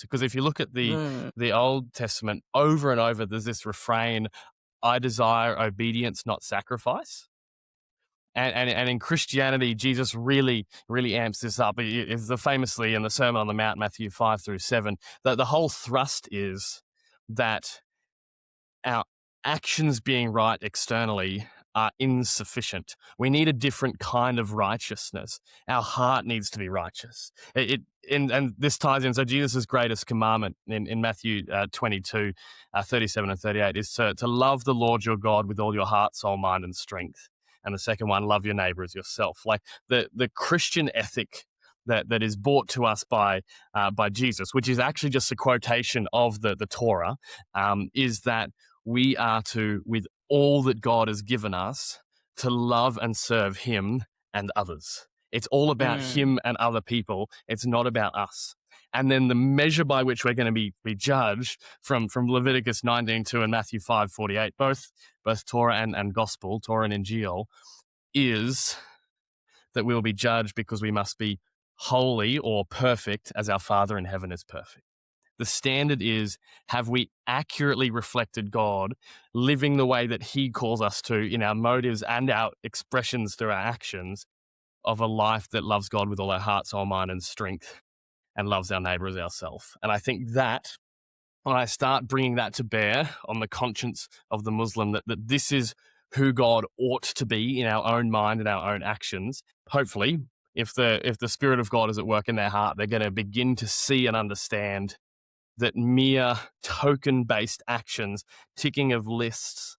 Because if you look at Mm. the Old Testament, over and over, there's this refrain, I desire obedience, not sacrifice. And in Christianity, Jesus really, really amps this up. It's famously in the Sermon on the Mount, Matthew 5-7, that the whole thrust is that our actions being right externally are insufficient. We need a different kind of righteousness. Our heart needs to be righteous. And this ties in. So Jesus' greatest commandment in Matthew 22, 37 and 38 is to love the Lord your God with all your heart, soul, mind, and strength. And the second one, love your neighbor as yourself. Like the Christian ethic that is brought to us by Jesus, which is actually just a quotation of the Torah, is that we are to, with all that God has given us, to love and serve him and others. It's all about Mm. him and other people. It's not about us. And then the measure by which we're going to be judged from Leviticus 19:2 and Matthew 5:48, both Torah and gospel, Torah and Injil, is that we will be judged because we must be holy or perfect as our Father in heaven is perfect. The standard is, have we accurately reflected God, living the way that he calls us to in our motives and our expressions through our actions, of a life that loves God with all our heart, soul, mind, and strength, and loves our neighbor as ourselves. And I think that when I start bringing that to bear on the conscience of the Muslim, that this is who God ought to be in our own mind and our own actions, hopefully, if the Spirit of God is at work in their heart, they're going to begin to see and understand that mere token-based actions, ticking of lists,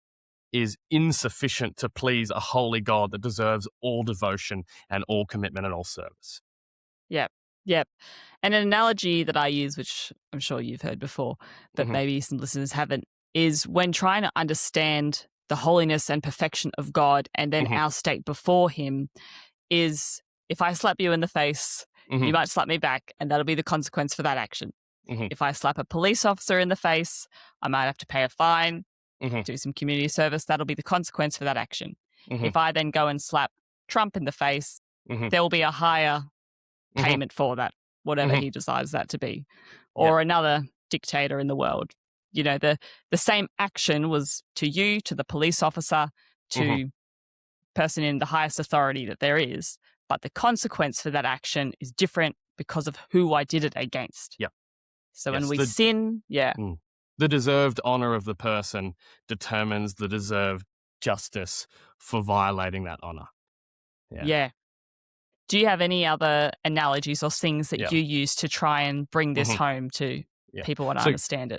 is insufficient to please a holy God that deserves all devotion and all commitment and all service. Yep. Yep. And an analogy that I use, which I'm sure you've heard before, but Mm-hmm. maybe some listeners haven't, is when trying to understand the holiness and perfection of God and then Mm-hmm. our state before him, is if I slap you in the face, Mm-hmm. you might slap me back, and that'll be the consequence for that action. Mm-hmm. If I slap a police officer in the face, I might have to pay a fine, Mm-hmm. do some community service. That'll be the consequence for that action. Mm-hmm. If I then go and slap Trump in the face, Mm-hmm. there will be a higher Mm-hmm. payment for that, whatever Mm-hmm. he decides that to be, Yep. or another dictator in the world. You know, the same action was to you, to the police officer, to Mm-hmm. person in the highest authority that there is, but the consequence for that action is different because of who I did it against. Yep. So Yes, when we sin, the deserved honor of the person determines the deserved justice for violating that honor. yeah. Do you have any other analogies or things that Yeah. you use to try and bring this Mhm. home to Yeah. people want to So- understand it?